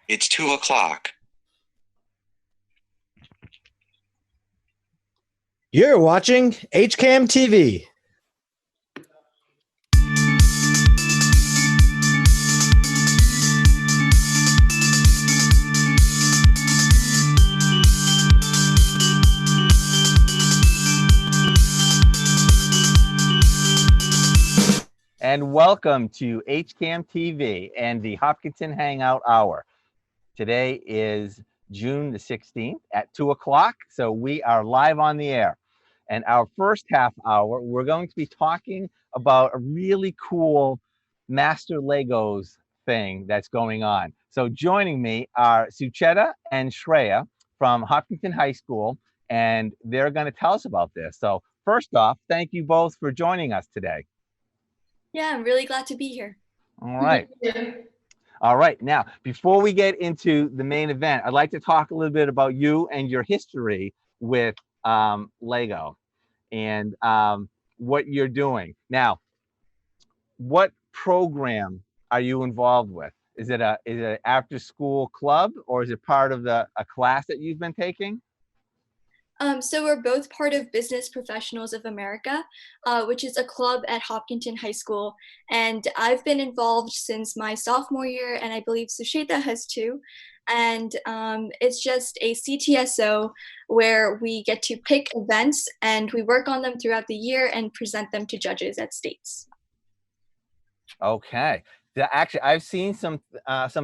It's 2 o'clock. You're watching HCAM TV. And welcome to HCAM TV and the Hopkinton Hangout Hour. Today is June the 16th at 2 o'clock, so we are live on the air. And our first half hour, we're going to be talking about a really cool Master Legos thing that's going on. So joining me are Sucheta and Shreya from Hopkinton High School, and they're going to tell us about this. So first off, thank you both for joining us today. Yeah, I'm really glad to be here. All right. All right. Now, before we get into the main event, I'd like to talk a little bit about you and your history with Lego and what you're doing. Now, what program are you involved with? Is it an after-school club, or is it part of a class that you've been taking? So we're both part of Business Professionals of America, which is a club at Hopkinton High School. And I've been involved since my sophomore year, and I believe Sucheta has too. And it's just a CTSO where we get to pick events and we work on them throughout the year and present them to judges at states. Okay. Actually, I've seen some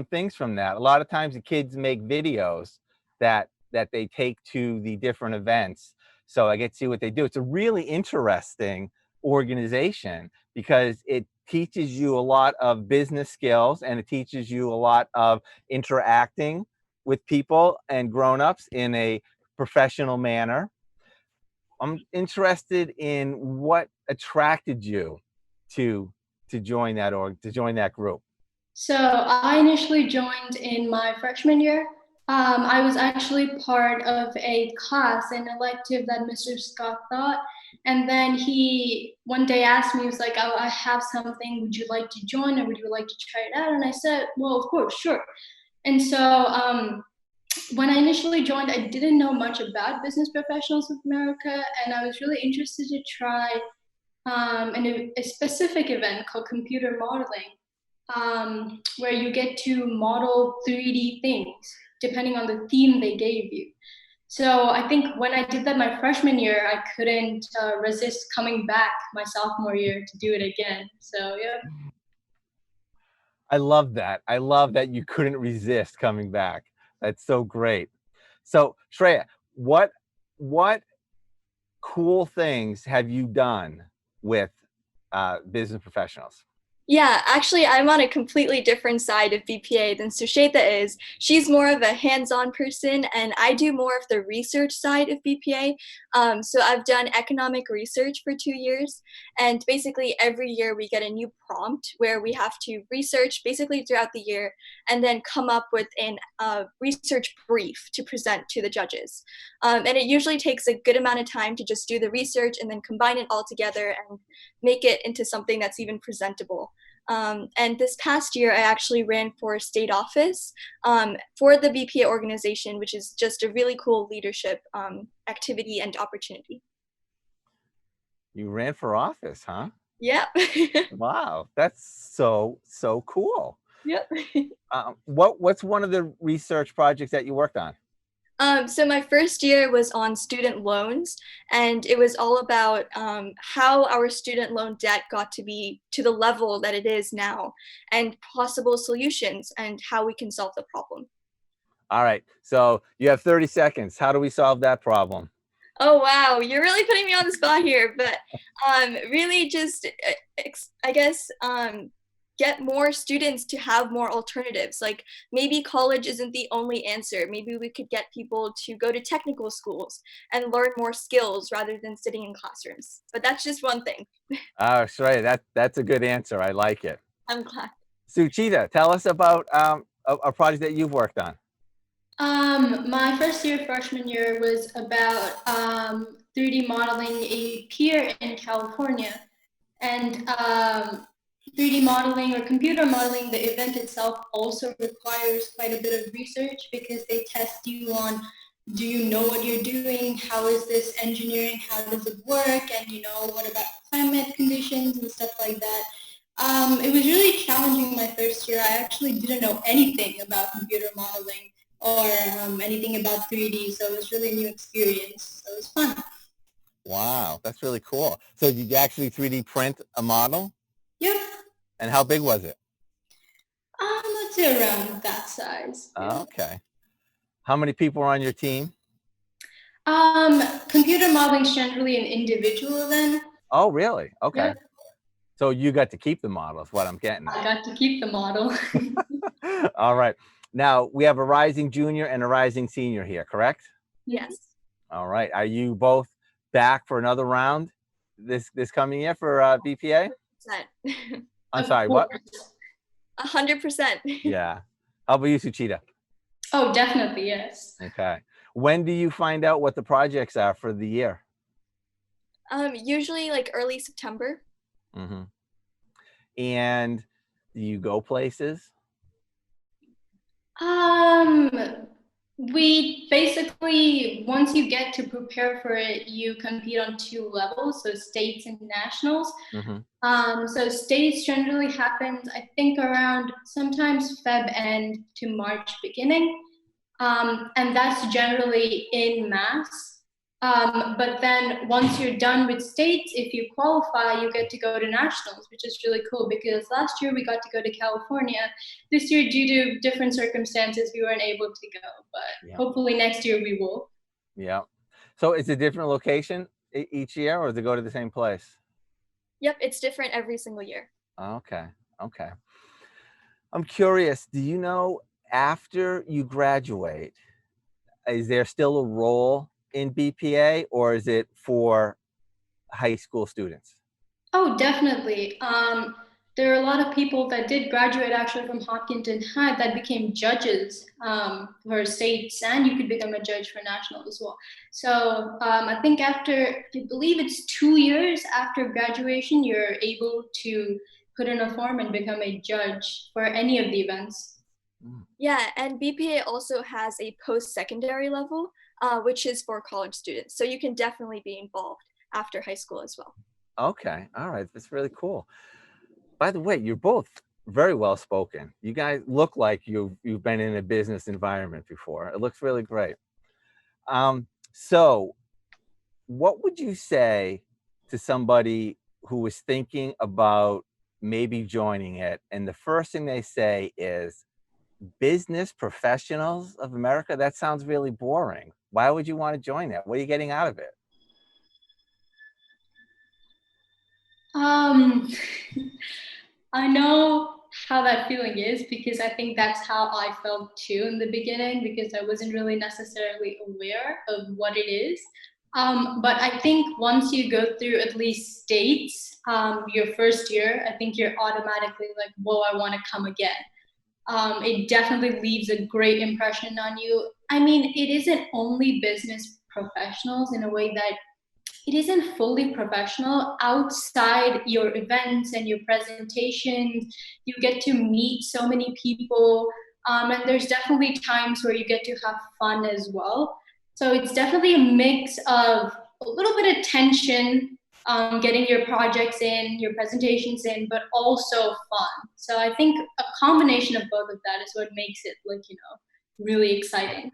things from that. A lot of times the kids make videos that they take to the different events. So I get to see what they do. It's a really interesting organization because it teaches you a lot of business skills and it teaches you a lot of interacting with people and grown-ups in a professional manner. I'm interested in what attracted you to join that group. So I initially joined in my freshman year. I was actually part of a class, an elective that Mr. Scott taught. And then he one day asked me, he was like, oh, I have something, would you like to join or would you like to try it out? And I said, well, of course, sure. And so when I initially joined, I didn't know much about Business Professionals of America, and I was really interested to try a specific event called computer modeling, where you get to model 3D things depending on the theme they gave you. So I think when I did that my freshman year, I couldn't resist coming back my sophomore year to do it again. So yeah. I love that. I love that you couldn't resist coming back. That's so great. So Shreya, what cool things have you done with Business Professionals? Yeah, actually, I'm on a completely different side of BPA than Sucheta is. She's more of a hands-on person, and I do more of the research side of BPA. So I've done economic research for 2 years, and basically every year we get a new prompt where we have to research basically throughout the year and then come up with a research brief to present to the judges. And it usually takes a good amount of time to just do the research and then combine it all together and make it into something that's even presentable. And this past year, I actually ran for state office for the BPA organization, which is just a really cool leadership activity and opportunity. You ran for office, huh? Yep. Wow, that's so cool. Yep. What's one of the research projects that you worked on? So my first year was on student loans, and it was all about how our student loan debt got to be to the level that it is now, and possible solutions and how we can solve the problem. All right, so you have 30 seconds. How do we solve that problem? Oh, wow, you're really putting me on the spot here, but really just, I guess, get more students to have more alternatives. Like maybe college isn't the only answer. Maybe we could get people to go to technical schools and learn more skills rather than sitting in classrooms. But that's just one thing. Oh, Shreya, that's a good answer. I like it. I'm glad. Sucheta, tell us about a project that you've worked on. My first year, freshman year, was about 3D modeling a pier in California. And 3D modeling or computer modeling, the event itself also requires quite a bit of research because they test you on, do you know what you're doing? How is this engineering? How does it work? And what about climate conditions and stuff like that? It was really challenging my first year. I actually didn't know anything about computer modeling or anything about 3D, so it was really a new experience. So it was fun. Wow, that's really cool. So did you actually 3D print a model? Yep. And how big was it? Let's say around that size. Yeah. Okay. How many people are on your team? Computer modeling is generally an individual event. Oh, really? Okay. Yep. So you got to keep the model is what I'm getting at. I got to keep the model. All right. Now, we have a rising junior and a rising senior here, correct? Yes. All right. Are you both back for another round this coming year for BPA? I'm sorry, what? 100%. Yeah. How about you, Sucheta? Oh, definitely, yes. Okay. When do you find out what the projects are for the year? Usually like early September. Mm-hmm. And do you go places? We basically, once you get to prepare for it, you compete on 2 levels, so states and nationals. Mm-hmm. So states generally happens, I think, around sometimes Feb end to March beginning. And that's generally in mass. But then once you're done with states, if you qualify, you get to go to nationals, which is really cool because last year we got to go to California. This year, due to different circumstances, we weren't able to go, but hopefully next year we will. Yeah. So it's a different location each year, or does it go to the same place? Yep, it's different every single year. Okay. Okay. I'm curious, do you know after you graduate, is there still a role in BPA or is it for high school students? Oh, definitely. There are a lot of people that did graduate actually from Hopkinton High that became judges for states, and you could become a judge for national as well. So I think after, I believe it's 2 years after graduation, you're able to put in a form and become a judge for any of the events. Yeah, and BPA also has a post-secondary level, which is for college students. So you can definitely be involved after high school as well. Okay. All right. That's really cool. By the way, you're both very well spoken. You guys look like you've been in a business environment before. It looks really great. So what would you say to somebody who was thinking about maybe joining it, and the first thing they say is, business professionals of America? That sounds really boring. Why would you want to join that? What are you getting out of it? I know how that feeling is because I think that's how I felt too in the beginning because I wasn't really necessarily aware of what it is. But I think once you go through at least states, your first year, I think you're automatically like, whoa, I want to come again. It definitely leaves a great impression on you. I mean, it isn't only business professionals in a way that it isn't fully professional. Outside your events and your presentations, you get to meet so many people, and there's definitely times where you get to have fun as well. So it's definitely a mix of a little bit of tension, getting your projects in, your presentations in, but also fun. So I think a combination of both of that is what makes it really exciting.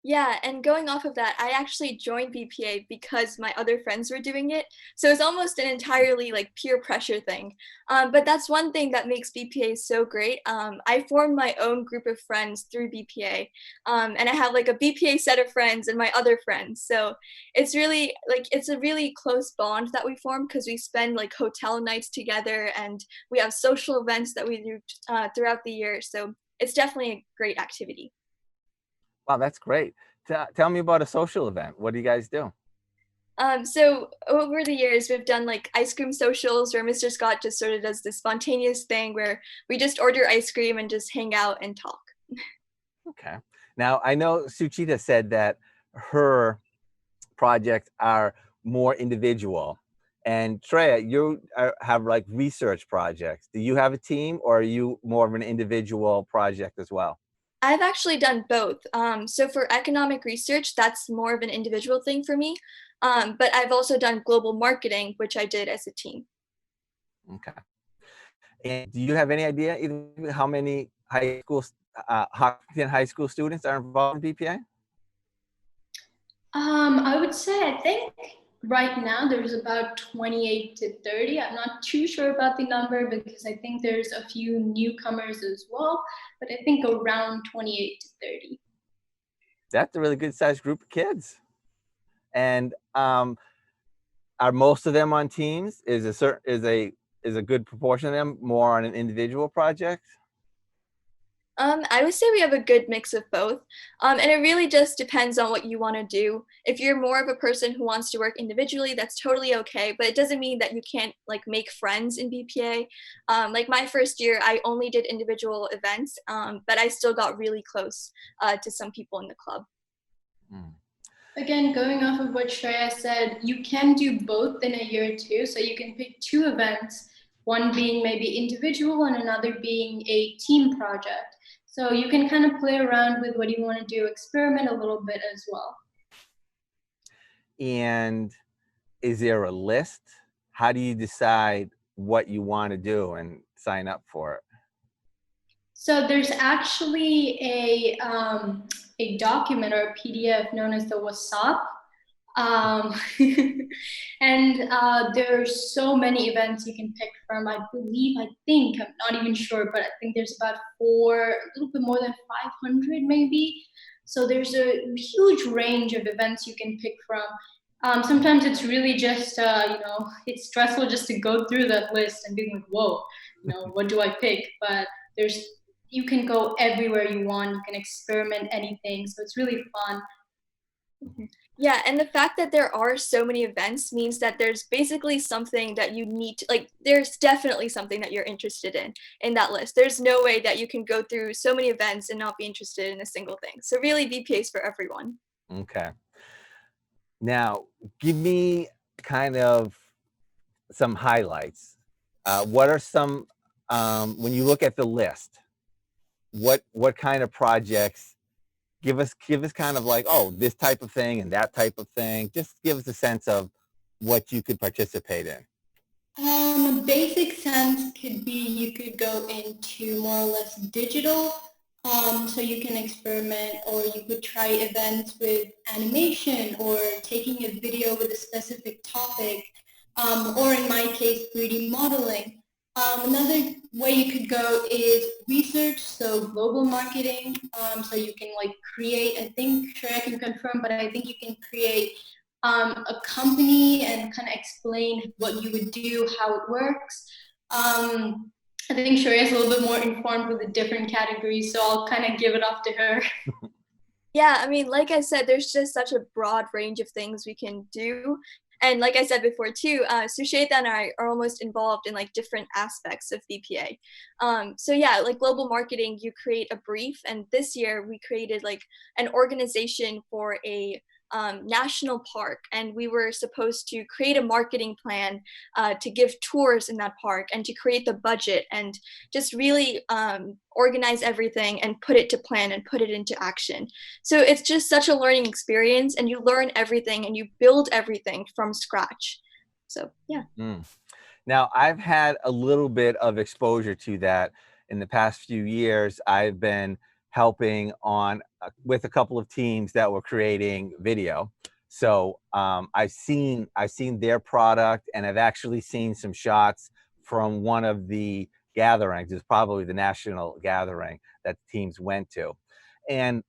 Yeah, and going off of that, I actually joined BPA because my other friends were doing it. So it's almost an entirely like peer pressure thing. But that's one thing that makes BPA so great. I formed my own group of friends through BPA. And I have like a BPA set of friends and my other friends. So it's really like, it's a really close bond that we form because we spend like hotel nights together and we have social events that we do throughout the year. So it's definitely a great activity. Wow, that's great. Tell me about a social event. What do you guys do? So over the years, we've done like ice cream socials where Mr. Scott just sort of does this spontaneous thing where we just order ice cream and just hang out and talk. Okay. Now, I know Sucheta said that her projects are more individual And Shreya, you have like research projects. Do you have a team, or are you more of an individual project as well? I've actually done both. So for economic research, that's more of an individual thing for me. But I've also done global marketing, which I did as a team. Okay. And do you have any idea either how many Hopkinton high school students are involved in BPA? I would say, I think right now there's about 28 to 30. I'm not too sure about the number because I think there's a few newcomers as well, but I think around 28 to 30. That's a really good sized group of kids. And are most of them on teams? Is a good proportion of them more on an individual project? I would say we have a good mix of both. And it really just depends on what you want to do. If you're more of a person who wants to work individually, that's totally okay. But it doesn't mean that you can't like make friends in BPA. Like my first year, I only did individual events, but I still got really close to some people in the club. Mm. Again, going off of what Shreya said, you can do both in a year too. So you can pick two events, one being maybe individual and another being a team project. So you can kind of play around with what you want to do, experiment a little bit as well. And is there a list? How do you decide what you want to do and sign up for it? So there's actually a document or a PDF known as the WhatsApp. And there's so many events you can pick from. I think, I'm not even sure, but I think there's about a little bit more than 500 maybe. So there's a huge range of events you can pick from. Sometimes it's really just, it's stressful just to go through that list and being like, whoa, what do I pick? But you can go everywhere you want. You can experiment anything. So it's really fun. Yeah, and the fact that there are so many events means that there's basically something that you need to, like, there's definitely something that you're interested in that list. There's no way that you can go through so many events and not be interested in a single thing. So really, BPA is for everyone. Okay. Now, give me kind of some highlights. What are some, when you look at the list, what kind of projects? Give us kind of like, oh, this type of thing and that type of thing. Just give us a sense of what you could participate in. Basic sense could be you could go into more or less digital, so you can experiment, or you could try events with animation or taking a video with a specific topic, or in my case, 3D modeling. Another way you could go is research, so global marketing. So you can like create, I think Shreya can confirm, but I think you can create a company and kind of explain what you would do, how it works. I think Shreya is a little bit more informed with the different categories, so I'll kind of give it off to her. Yeah, I mean, like I said, there's just such a broad range of things we can do. And like I said before too, Sucheta and I are almost involved in like different aspects of BPA. So yeah, like global marketing, you create a brief, and this year we created like an organization for a national park, and we were supposed to create a marketing plan to give tours in that park and to create the budget and just really organize everything and put it to plan and put it into action. So it's just such a learning experience, and you learn everything and you build everything from scratch. So yeah. Now, I've had a little bit of exposure to that in the past few years. I've been helping on with a couple of teams that were creating video. So I've seen their product, and I've actually seen some shots from one of the gatherings. It's probably the national gathering that the teams went to. And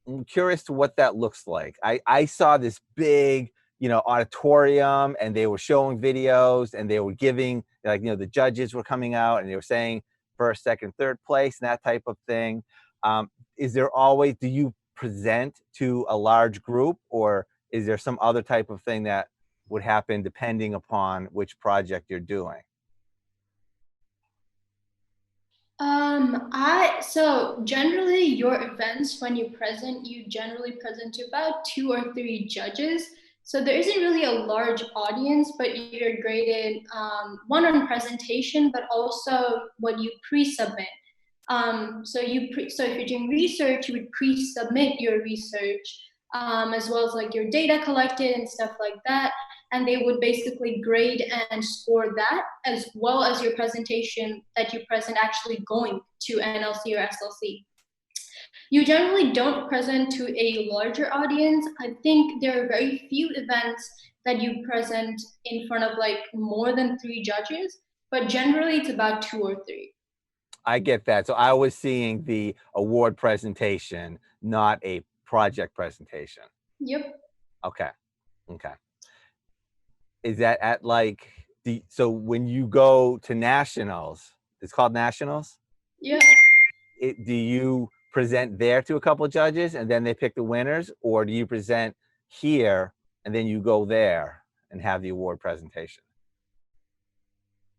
I'm curious to what that looks like. I saw this big, auditorium, and they were showing videos, and they were giving, like, the judges were coming out and they were saying first, second, third place and that type of thing. Is there always, do you present to a large group, or is there some other type of thing that would happen depending upon which project you're doing? So generally your events, when you generally present to about 2 or 3 judges. So there isn't really a large audience, but you're graded one on presentation, but also what you pre-submit. So if you're doing research, you would pre-submit your research, as well as like your data collected and stuff like that. And they would basically grade and score that, as well as your presentation that you present actually going to NLC or SLC. You generally don't present to a larger audience. I think there are very few events that you present in front of like more than 3 judges, but generally it's about 2 or 3. I get that. So I was seeing the award presentation, not a project presentation. Yep. Okay. Okay. Is that at like so when you go to nationals, it's called nationals? Yep. Do you present there to a couple of judges and then they pick the winners, or do you present here and then you go there and have the award presentation?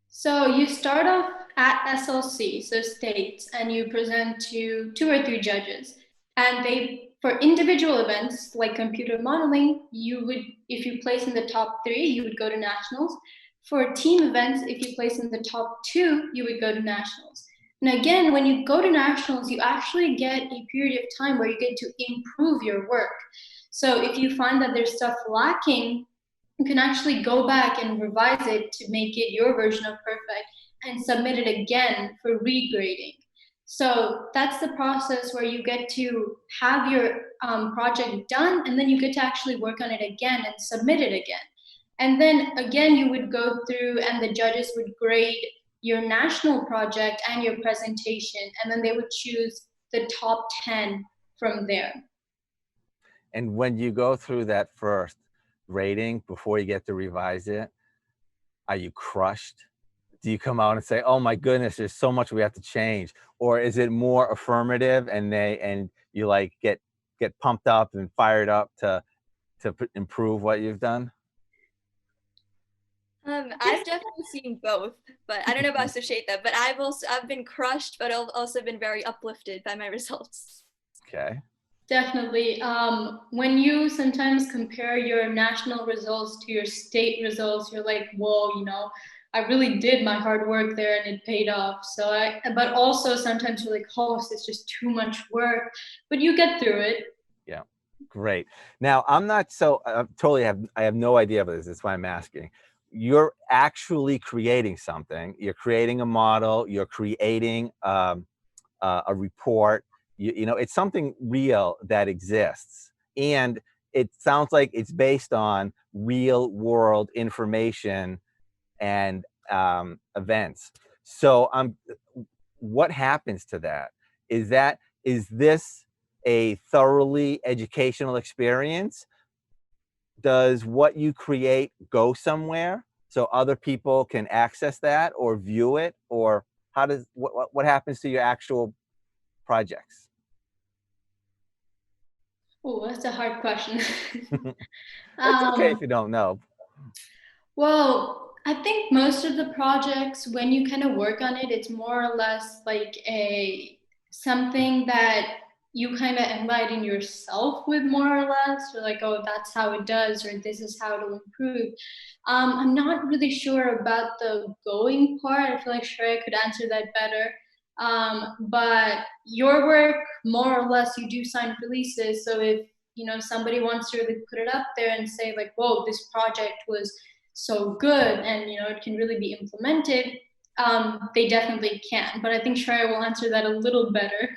So you start off at SLC, so states, and you present to 2 or 3 judges. And for individual events like computer modeling, if you place in the top 3, you would go to nationals. For team events, if you place in the top 2, you would go to nationals. And again, when you go to nationals, you actually get a period of time where you get to improve your work. So if you find that there's stuff lacking, you can actually go back and revise it to make it your version of perfect and submit it again for regrading. So that's the process where you get to have your project done, and then you get to actually work on it again and submit it again. And then again, you would go through and the judges would grade your national project and your presentation, and then they would choose the top 10 from there. And when you go through that first rating before you get to revise it, are you crushed? Do you come out and say, oh my goodness, there's so much we have to change? Or is it more affirmative and you like get pumped up and fired up to improve what you've done? I've definitely seen both, but I don't know about Sucheta, but I've been crushed, but I've also been very uplifted by my results. Okay. Definitely. When you sometimes compare your national results to your state results, you're like, whoa, I really did my hard work there and it paid off. But also sometimes you're like, oh, it's just too much work, but you get through it. Yeah, great. Now I'm not I have no idea about this. That's why I'm asking. You're actually creating something. You're creating a model. You're creating a report. It's something real that exists, and it sounds like it's based on real world information and events. So what happens to that? Is this a thoroughly educational experience? Does what you create go somewhere so other people can access that or view it? Or what happens to your actual projects? Oh, that's a hard question. It's okay if you don't know. Well, I think most of the projects, when you kind of work on it, it's more or less like something that you kind of enlighten yourself with, more or less. Or like, oh, that's how it does, or this is how it'll improve. I'm not really sure about the going part. I feel like Shreya could answer that better. But your work, more or less, you do sign releases. So if somebody wants to really put it up there and say like, whoa, this project was so good and it can really be implemented, they definitely can. But I think Shreya will answer that a little better.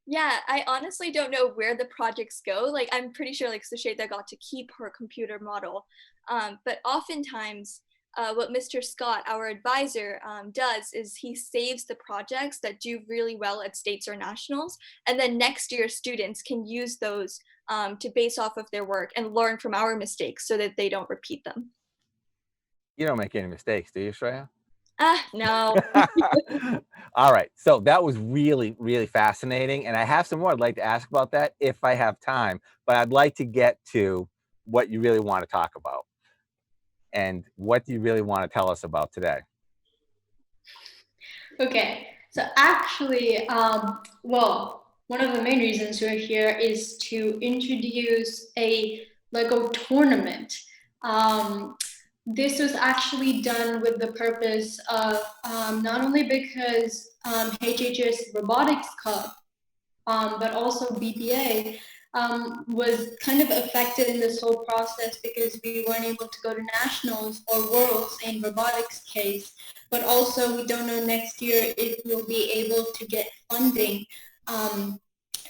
Yeah, I honestly don't know where the projects go. Like, I'm pretty sure like Sucheta got to keep her computer model. But oftentimes what Mr. Scott, our advisor, does is he saves the projects that do really well at states or nationals. And then next year students can use those to base off of their work and learn from our mistakes so that they don't repeat them. You don't make any mistakes, do you, Shreya? No. All right. So that was really, really fascinating. And I have some more I'd like to ask about that if I have time. But I'd like to get to what you really want to talk about. And what do you really want to tell us about today? Okay. So actually, one of the main reasons we're here is to introduce a Lego tournament. This was actually done with the purpose of not only because HHS Robotics Cup, but also BPA was kind of affected in this whole process because we weren't able to go to nationals or worlds in robotics case, but also we don't know next year if we'll be able to get funding.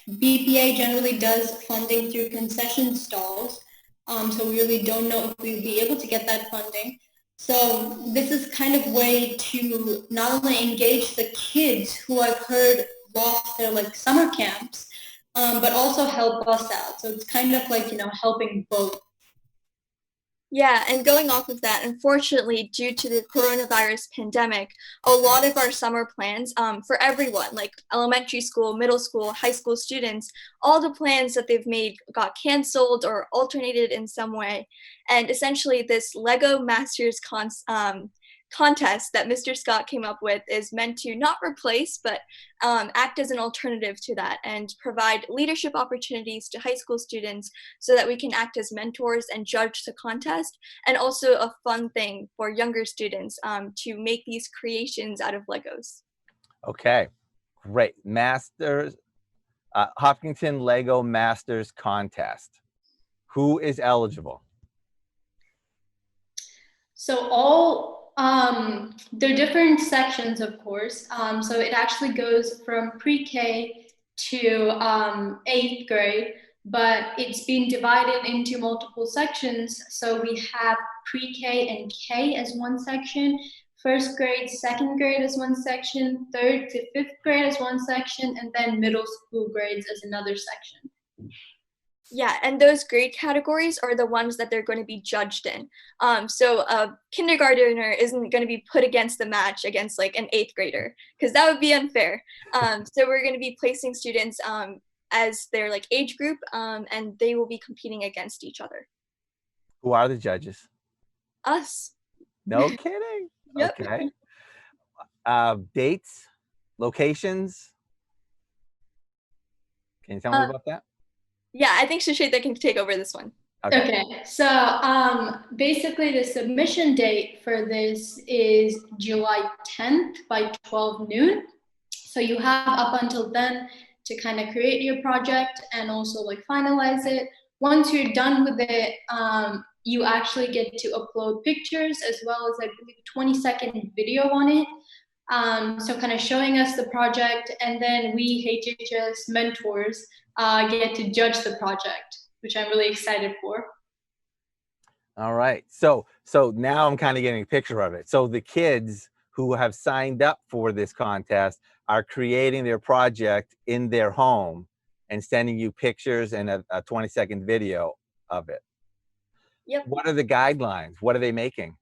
BPA generally does funding through concession stalls, so we really don't know if we'll be able to get that funding. So this is kind of way to not only engage the kids who I've heard lost their like summer camps, but also help us out. So it's kind of like, helping both. Yeah, and going off of that, unfortunately, due to the coronavirus pandemic, a lot of our summer plans, for everyone, like elementary school, middle school, high school students, all the plans that they've made got canceled or alternated in some way. And essentially, this Lego Masters contest that Mr. Scott came up with is meant to not replace, but act as an alternative to that and provide leadership opportunities to high school students so that we can act as mentors and judge the contest, and also a fun thing for younger students to make these creations out of Legos. Okay, great. Masters, Hopkinton Lego Masters Contest. Who is eligible? So there are different sections, of course. So it actually goes from pre-K to 8th grade, but it's been divided into multiple sections. So we have pre-K and K as one section, 1st grade, 2nd grade as one section, 3rd to 5th grade as one section, and then middle school grades as another section. Yeah, and those grade categories are the ones that they're going to be judged in. So a kindergartner isn't going to be put against the match against like an 8th grader, because that would be unfair. So we're going to be placing students as their like age group, and they will be competing against each other. Who are the judges? Us. No kidding. Yep. Okay. Dates, locations. Can you tell me about that? Yeah, I think Sucheta can take over this one. Okay, so basically the submission date for this is July 10th by 12 noon. So you have up until then to kind of create your project and also like finalize it. Once you're done with it, you actually get to upload pictures as well as I believe a 20-second video on it. So kind of showing us the project, and then we HHS mentors get to judge the project, which I'm really excited for. All right. So now I'm kind of getting a picture of it. So the kids who have signed up for this contest are creating their project in their home and sending you pictures and a 20-second video of it. Yep. What are the guidelines? What are they making?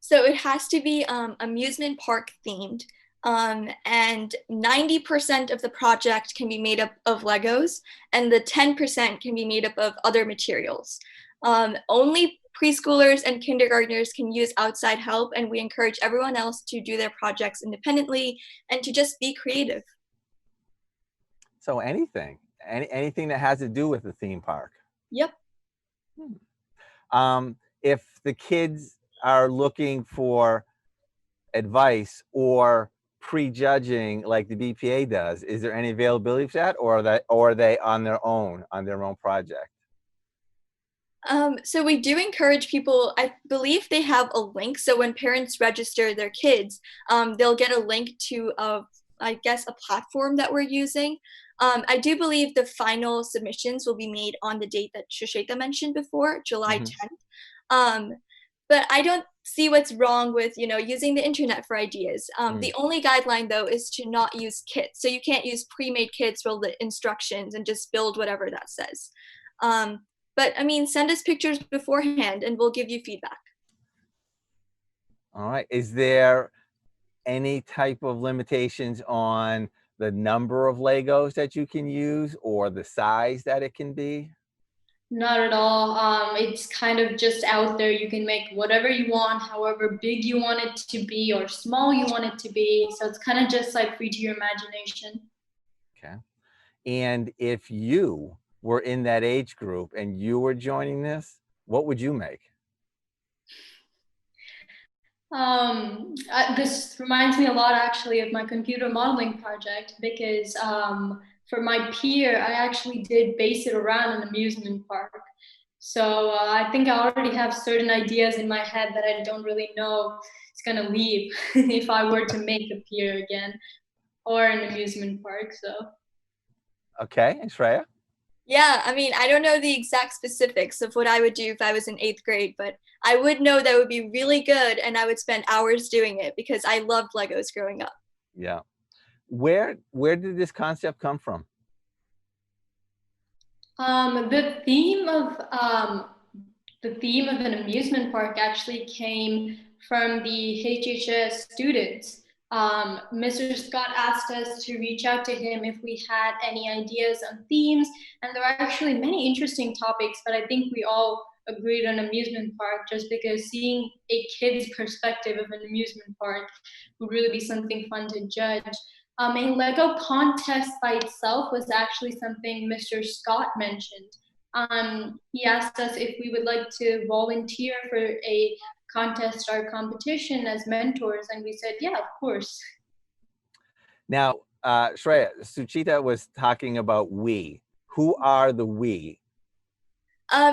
So it has to be amusement park themed. And 90% of the project can be made up of Legos, and the 10% can be made up of other materials. Only preschoolers and kindergartners can use outside help, and we encourage everyone else to do their projects independently and to just be creative. So anything that has to do with the theme park. Yep. If the kids are looking for advice or prejudging like the BPA does, is there any availability for that, or are they on their own project? So we do encourage people. I believe they have a link. So when parents register their kids, they'll get a link to I guess a platform that we're using. I do believe the final submissions will be made on the date that Sucheta mentioned before, July 10th. But I don't see what's wrong with, using the internet for ideas. The only guideline though is to not use kits. So you can't use pre-made kits for the instructions and just build whatever that says. But I mean, send us pictures beforehand and we'll give you feedback. All right. Is there any type of limitations on the number of Legos that you can use or the size that it can be? Not at all. It's kind of just out there. You can make whatever you want, however big you want it to be or small you want it to be. So it's kind of just like free to your imagination. Okay. And if you were in that age group and you were joining this, what would you make? This reminds me a lot actually of my computer modeling project because for my peer, I actually did base it around an amusement park. So I think I already have certain ideas in my head that I don't really know it's gonna leave if I were to make a pier again or an amusement park. So Okay, and Shreya? Yeah, I mean, I don't know the exact specifics of what I would do if I was in 8th grade, but I would know that would be really good and I would spend hours doing it because I loved Legos growing up. Yeah. Where did this concept come from? The theme of an amusement park actually came from the HHS students. Mr. Scott asked us to reach out to him if we had any ideas on themes, and there are actually many interesting topics, but I think we all agreed on amusement park just because seeing a kid's perspective of an amusement park would really be something fun to judge. A Lego contest by itself was actually something Mr. Scott mentioned. He asked us if we would like to volunteer for a contest or competition as mentors, and we said, yeah, of course. Now, Shreya, Sucheta was talking about we. Who are the we?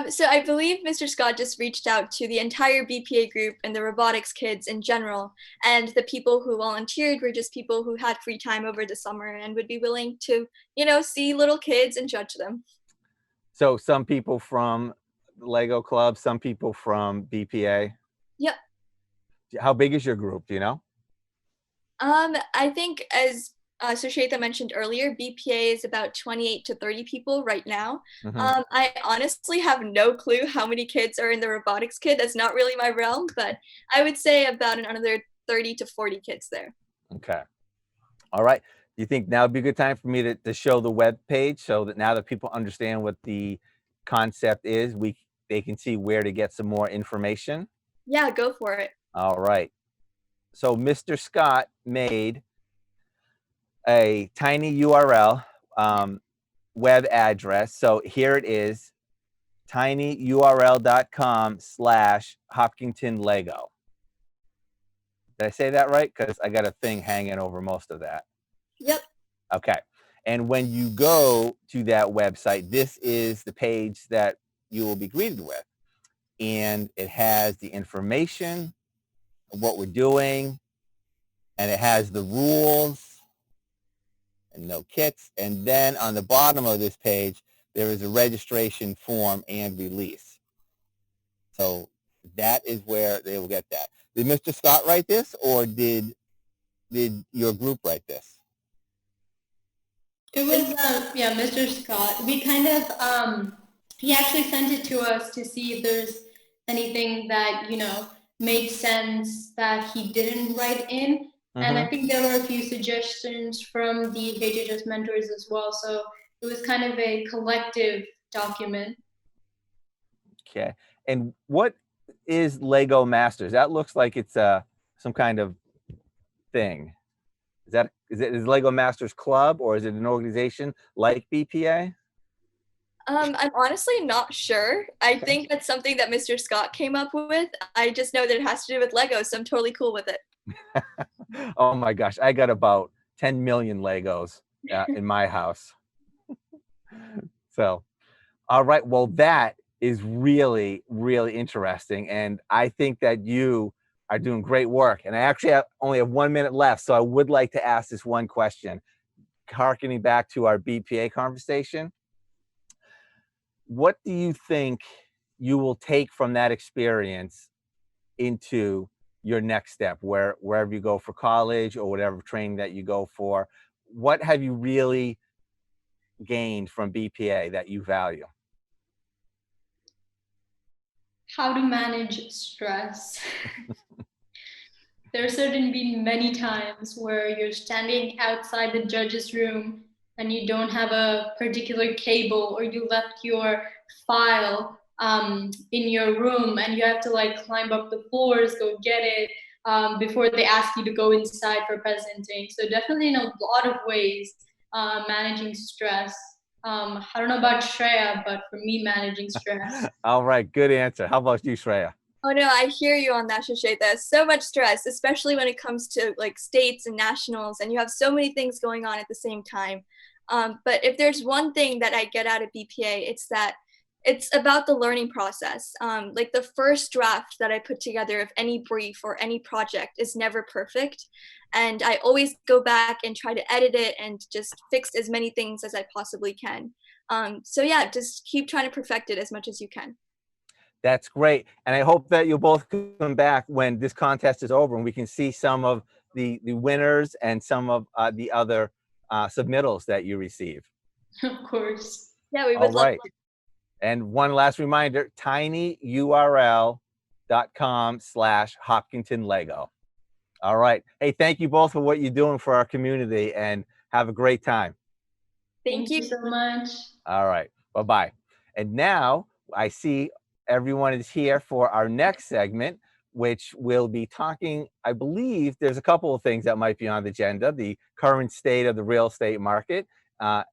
So I believe Mr. Scott just reached out to the entire BPA group and the robotics kids in general, and the people who volunteered were just people who had free time over the summer and would be willing to, see little kids and judge them. So some people from Lego Club, some people from BPA. Yep. How big is your group? Do you know? I think as Sucheta mentioned earlier, BPA is about 28 to 30 people right now. Mm-hmm. I honestly have no clue how many kids are in the robotics kid. That's not really my realm, but I would say about another 30 to 40 kids there. Okay. All right. Do you think now would be a good time for me to show the web page so that now that people understand what the concept is, they can see where to get some more information? Yeah, go for it. All right. So Mr. Scott made a tiny URL web address. So here it is, tinyurl.com/Hopkinton Lego. Did I say that right? Because I got a thing hanging over most of that. Yep. Okay. And when you go to that website, this is the page that you will be greeted with. And it has the information of what we're doing, and it has the rules and no kits. And then on the bottom of this page, there is a registration form and release. So that is where they will get that. Did Mr. Scott write this, or did your group write this? It was, yeah, Mr. Scott. We kind of, he actually sent it to us to see if there's anything that, made sense that he didn't write in. Mm-hmm. And I think there were a few suggestions from the HHS mentors as well. So it was kind of a collective document. Okay. And what is Lego Masters? That looks like it's some kind of thing. Is Lego Masters Club, or is it an organization like BPA? I'm honestly not sure. I think that's something that Mr. Scott came up with. I just know that it has to do with Lego, so I'm totally cool with it. Oh my gosh, I got about 10 million Legos in my house. So, all right, well, that is really, really interesting. And I think that you are doing great work. And I actually only have 1 minute left, so I would like to ask this one question. Harkening back to our BPA conversation, what do you think you will take from that experience into your next step, wherever you go for college or whatever training that you go for? What have you really gained from BPA that you value? How to manage stress. There certainly been many times where you're standing outside the judge's room and you don't have a particular cable, or you left your file in your room and you have to climb up the floors, go get it before they ask you to go inside for presenting. So definitely in a lot of ways, managing stress I don't know about Shreya, but for me, managing stress. All right, good answer. How about you, Shreya? Oh no, I hear you on that, Sucheta. So much stress, especially when it comes to like states and nationals, and you have so many things going on at the same time. But if there's one thing that I get out of BPA, it's that it's about the learning process. Like the first draft that I put together of any brief or any project is never perfect. And I always go back and try to edit it and just fix as many things as I possibly can. So yeah, just keep trying to perfect it as much as you can. That's great. And I hope that you'll both come back when this contest is over and we can see some of the winners and some of the other submittals that you receive. Of course. Yeah, we All would love right. And one last reminder, tinyurl.com/Hopkinton Lego. All right. Hey, thank you both for what you're doing for our community and have a great time. Thank you. so much. All right. Bye-bye. And now I see everyone is here for our next segment, which will be talking, I believe there's a couple of things that might be on the agenda, the current state of the real estate market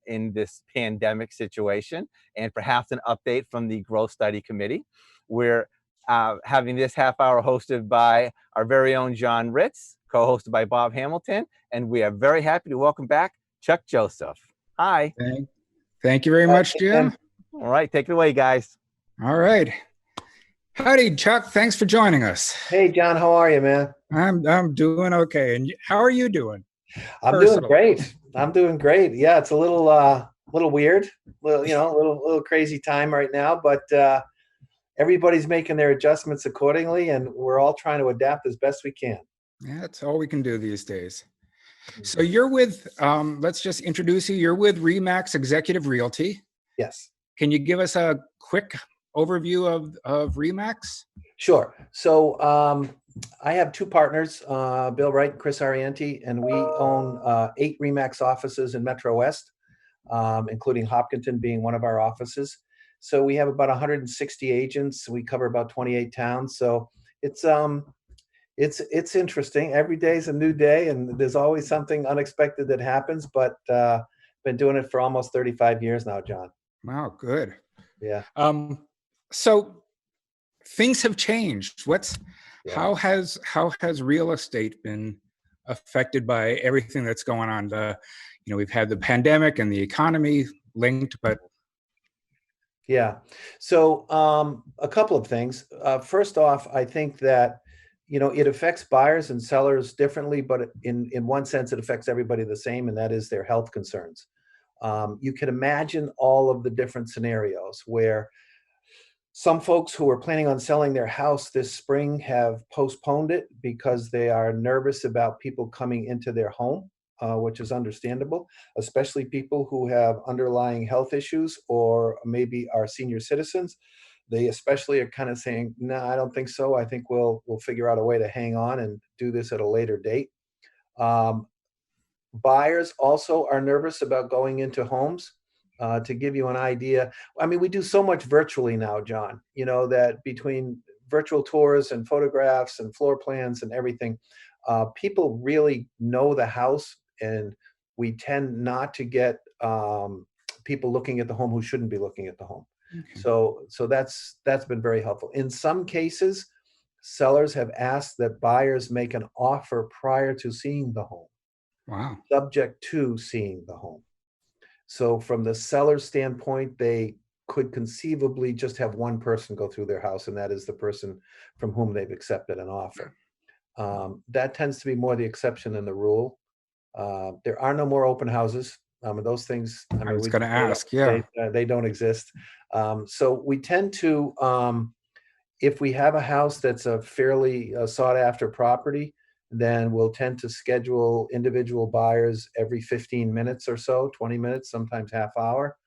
in this pandemic situation, and perhaps an update from the Growth Study Committee. We're having this half hour hosted by our very own John Ritz, co-hosted by Bob Hamilton, and we are very happy to welcome back Chuck Joseph. Hi. Thank you very much, Jim. All right, take it away, guys. All right. Howdy, Chuck. Thanks for joining us. Hey, John, how are you, man? I'm doing okay. And how are you doing? I'm doing great. I'm doing great. Yeah, it's a little weird, little crazy time right now, but everybody's making their adjustments accordingly, and we're all trying to adapt as best we can. Yeah, that's all we can do these days. So you're with, let's just introduce you. You're with Remax Executive Realty. Yes. Can you give us a quick overview of Remax? Sure. So I have two partners, Bill Wright and Chris Arienti, and we own 8 Remax offices in Metro West, including Hopkinton being one of our offices. So we have about 160 agents. We cover about 28 towns. So it's interesting. Every day is a new day, and there's always something unexpected that happens. But been doing it for almost 35 years now, John. Wow, good. Yeah. So things have changed. How has real estate been affected by everything that's going on? We've had the pandemic and the economy linked, but yeah. So a couple of things. First off, I think that it affects buyers and sellers differently, but in one sense, it affects everybody the same, and that is their health concerns. You can imagine all of the different scenarios where some folks who are planning on selling their house this spring have postponed it because they are nervous about people coming into their home, which is understandable, especially people who have underlying health issues or maybe are senior citizens. They especially are kind of saying, no, I don't think so. I think we'll figure out a way to hang on and do this at a later date. Buyers also are nervous about going into homes. To give you an idea, I mean, we do so much virtually now, John, that between virtual tours and photographs and floor plans and everything, people really know the house, and we tend not to get people looking at the home who shouldn't be looking at the home. Okay. So that's been very helpful. In some cases, sellers have asked that buyers make an offer prior to seeing the home. Wow. Subject to seeing the home. So from the seller's standpoint, they could conceivably just have one person go through their house, and that is the person from whom they've accepted an offer. That tends to be more the exception than the rule. There are no more open houses. Those things, I was going to ask, they don't exist. So we tend to, if we have a house that's a fairly sought after property, then we'll tend to schedule individual buyers every 15 minutes or so, 20 minutes, sometimes half hour.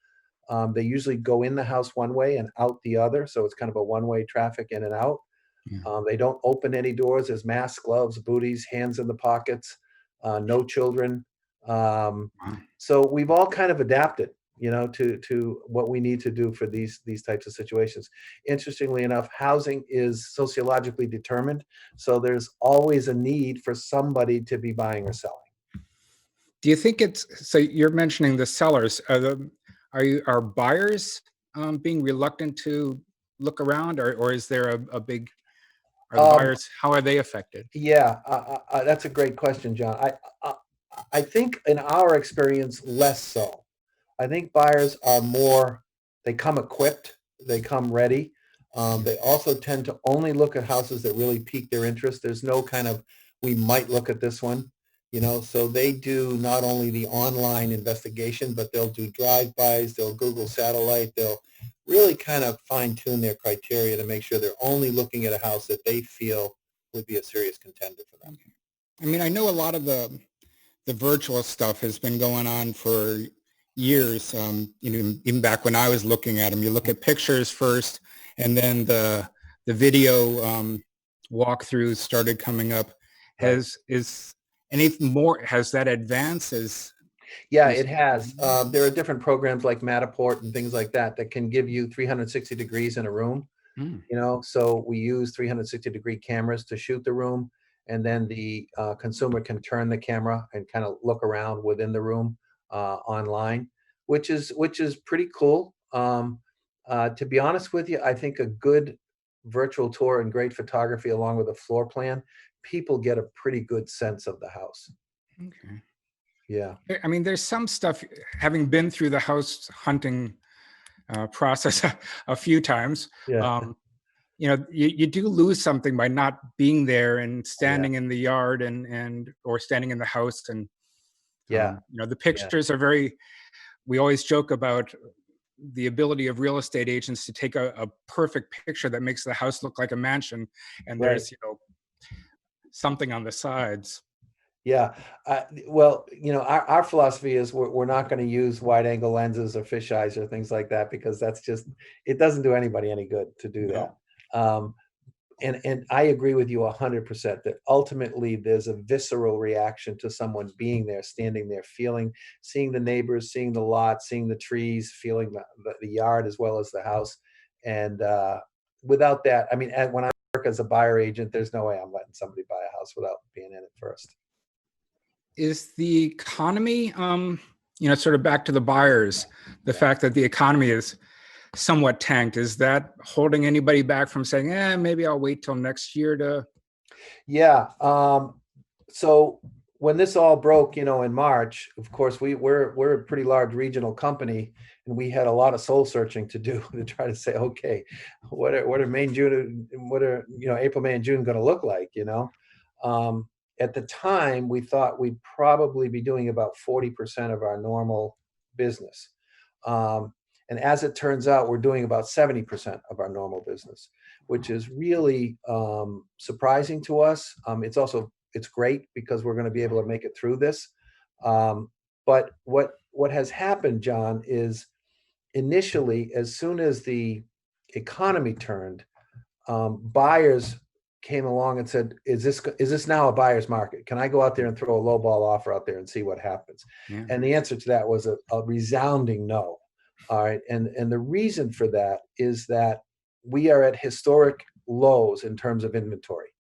They usually go in the house one way and out the other. So it's kind of a one-way traffic in and out. Yeah. They don't open any doors. There's masks, gloves, booties, hands in the pockets, no children. So we've all kind of adapted, to what we need to do for these types of situations. Interestingly enough, housing is sociologically determined, so there's always a need for somebody to be buying or selling. Do you think so you're mentioning the sellers, are are buyers being reluctant to look around, or is there a big, are the Um, buyers, how are they affected? Yeah, that's a great question, John. I think in our experience, less so. I think buyers are more, they come equipped, they come ready. They also tend to only look at houses that really pique their interest. There's no kind of, we might look at this one, so they do not only the online investigation, but they'll do drive-bys, they'll Google satellite, they'll really kind of fine tune their criteria to make sure they're only looking at a house that they feel would be a serious contender for them. I mean, I know a lot of the virtual stuff has been going on for years. Even back when I was looking at them, you look at pictures first, and then the video walkthroughs started coming up. Has that advanced? Yeah, it has. There are different programs like Matterport and things like that that can give you 360 degrees in a room. So we use 360-degree cameras to shoot the room, and then the consumer can turn the camera and kind of look around within the room online, which is pretty cool. To be honest with you, I think a good virtual tour and great photography along with a floor plan, people get a pretty good sense of the house. Okay. Yeah. I mean, there's some stuff, having been through the house hunting process a few times. Yeah. You do lose something by not being there and standing Yeah. in the yard or standing in the house. And, Yeah. the pictures are very, we always joke about the ability of real estate agents to take a perfect picture that makes the house look like a mansion. And Right. there's, something on the sides. Yeah. Well, our philosophy is we're not going to use wide angle lenses or fisheyes or things like that, because that's just, it doesn't do anybody any good to do that. And I agree with you 100% that ultimately there's a visceral reaction to someone being there, standing there, seeing the neighbors, seeing the lot, seeing the trees, feeling the yard as well as the house. And without that, I mean, when I work as a buyer agent, there's no way I'm letting somebody buy a house without being in it first. Is the economy, sort of back to the buyers, the fact that the economy is somewhat tanked, is that holding anybody back from saying, maybe I'll wait till next year to? Yeah. So when this all broke, in March, of course, we're a pretty large regional company, and we had a lot of soul searching to do to try to say, okay, what are May and June, what are April, May, and June going to look like? At the time, we thought we'd probably be doing about 40% of our normal business. And as it turns out, we're doing about 70% of our normal business, which is really surprising to us. It's great because we're going to be able to make it through this. But what has happened, John, is initially, as soon as the economy turned, buyers came along and said, is this now a buyer's market? Can I go out there and throw a lowball offer out there and see what happens? Yeah. And the answer to that was a resounding no. All right. And the reason for that is that we are at historic lows in terms of inventory.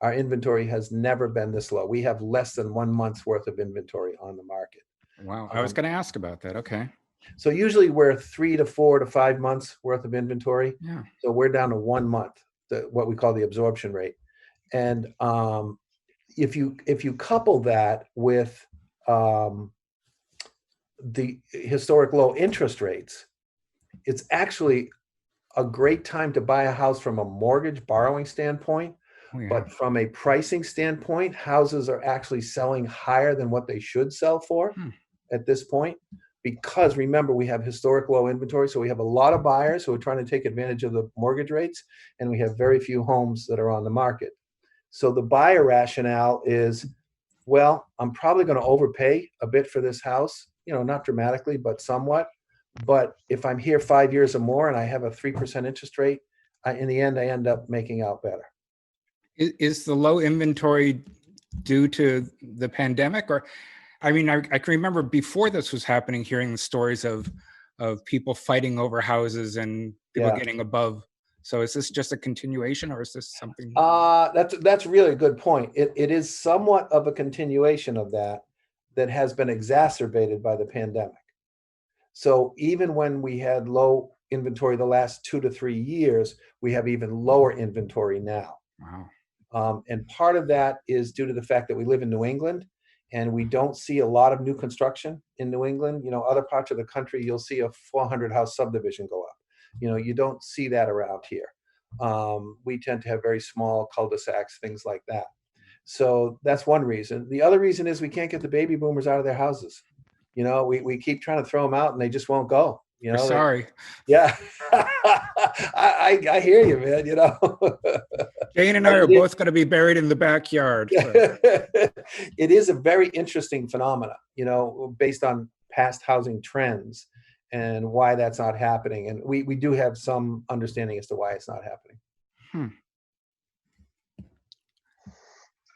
Our inventory has never been this low. We have less than 1 month's worth of inventory on the market. Wow. I was going to ask about that. Okay. So usually we're 3 to 4 to 5 months worth of inventory. Yeah. So we're down to 1 month, what we call the absorption rate. And if you couple that with the historic low interest rates, it's actually a great time to buy a house from a mortgage borrowing standpoint. Oh, yeah. But from a pricing standpoint, houses are actually selling higher than what they should sell for at this point. Because remember, we have historic low inventory. So we have a lot of buyers who are trying to take advantage of the mortgage rates, and we have very few homes that are on the market. So the buyer rationale is, well, I'm probably going to overpay a bit for this house, not dramatically, but somewhat. But if I'm here 5 years or more and I have a 3% interest rate, in the end, I end up making out better. Is the low inventory due to the pandemic? Or, I mean, I can remember before this was happening, hearing the stories of people fighting over houses and people getting above. So is this just a continuation, or is this something? That's really a good point. It is somewhat of a continuation of that has been exacerbated by the pandemic. So even when we had low inventory the last 2 to 3 years, we have even lower inventory now. Wow. And part of that is due to the fact that we live in New England and we don't see a lot of new construction in New England. You know, other parts of the country, you'll see a 400 house subdivision go up. You know, you don't see that around here. We tend to have very small cul-de-sacs, things like that. So that's one reason. The other reason is we can't get the baby boomers out of their houses. You know, we keep trying to throw them out and they just won't go. You We're know, sorry. yeah. I hear you, man, you know. Jane and I are both going to be buried in the backyard. So. It is a very interesting phenomena, you know, based on past housing trends and why that's not happening. And we do have some understanding as to why it's not happening.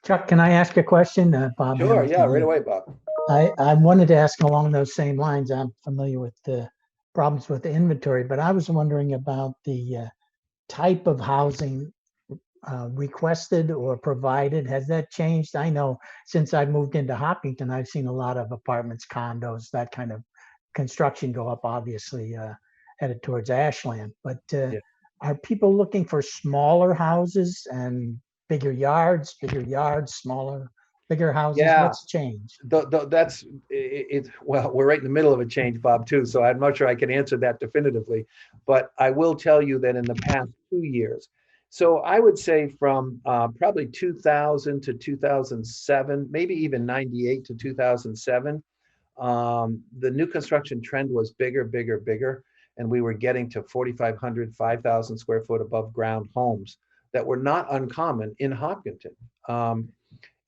Chuck, can I ask a question? Bob. Sure, yeah, right away, Bob. I wanted to ask along those same lines. I'm familiar with the problems with the inventory, but I was wondering about the type of housing requested or provided. Has that changed? I know since I moved into Hopkinton, I've seen a lot of apartments, condos, that kind of construction go up, obviously headed towards Ashland. But are people looking for smaller houses and bigger yards, smaller, bigger houses? Yeah. What's changed? That's it. Well, we're right in the middle of a change, Bob, too. So I'm not sure I can answer that definitively, but I will tell you that in the past 2 years, so I would say from probably 2000 to 2007, maybe even 98 to 2007, the new construction trend was bigger, bigger, bigger. And we were getting to 4,500, 5,000 square foot above ground homes that were not uncommon in Hopkinton.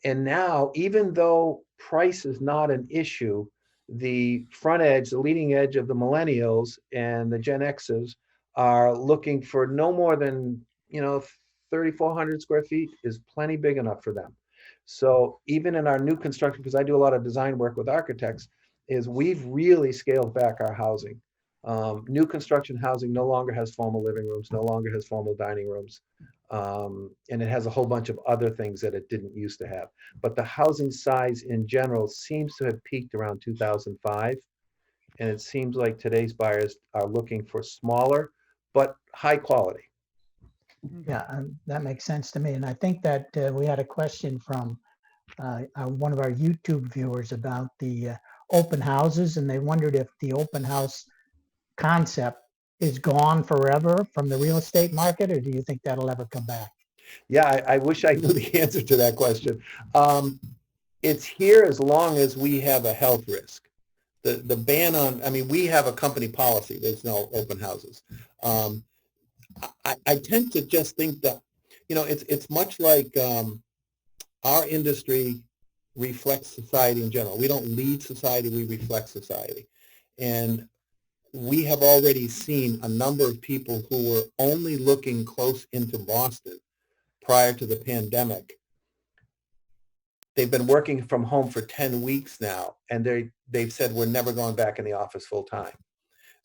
And now, even though price is not an issue, the front edge, the leading edge of the millennials and the Gen X's are looking for no more than, 3,400 square feet is plenty big enough for them. So even in our new construction, because I do a lot of design work with architects, is we've really scaled back our housing. New construction housing no longer has formal living rooms, no longer has formal dining rooms. And it has a whole bunch of other things that it didn't used to have. But the housing size in general seems to have peaked around 2005. And it seems like today's buyers are looking for smaller, but high quality. Yeah, that makes sense to me. And I think that we had a question from one of our YouTube viewers about the open houses, and they wondered if the open house concept is gone forever from the real estate market, or do you think that'll ever come back? Yeah, I wish I knew the answer to that question. It's here as long as we have a health risk. The ban on, we have a company policy. There's no open houses. I tend to just think that, it's much like our industry reflects society in general. We don't lead society, we reflect society. And we have already seen a number of people who were only looking close into Boston prior to the pandemic. They've been working from home for 10 weeks now, and they've said, we're never going back in the office full time.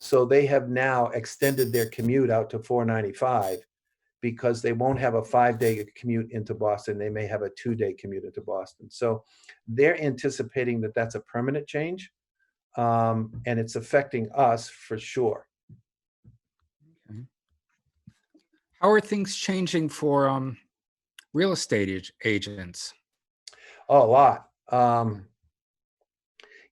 So they have now extended their commute out to 495 because they won't have a 5-day commute into Boston. They may have a 2-day commute into Boston. So they're anticipating that that's a permanent change. And it's affecting us for sure. Okay. How are things changing for real estate agents? Oh, a lot.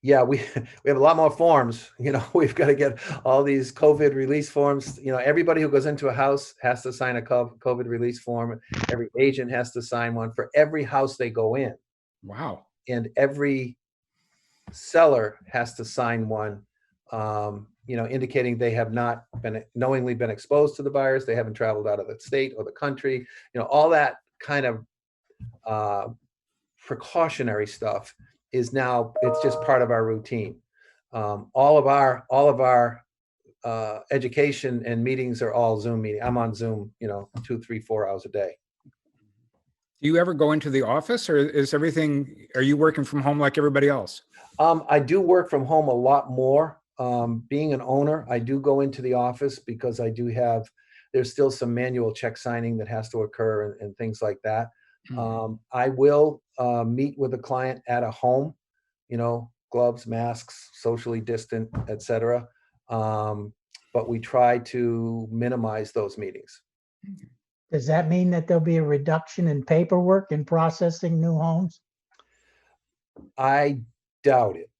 Yeah, we have a lot more forms. We've got to get all these COVID release forms. Everybody who goes into a house has to sign a COVID release form. Every agent has to sign one for every house they go in. Wow. And every seller has to sign one, indicating they have not knowingly been exposed to the virus. They haven't traveled out of the state or the country. All that kind of precautionary stuff is now, it's just part of our routine. All of our education and meetings are all Zoom meetings. I'm on Zoom, 2, 3, 4 hours a day. Do you ever go into the office, or are you working from home like everybody else? I do work from home a lot more. Being an owner, I do go into the office because there's still some manual check signing that has to occur and things like that. I will meet with a client at a home, gloves, masks, socially distant, etc. But we try to minimize those meetings. Does that mean that there'll be a reduction in paperwork in processing new homes? I doubt it.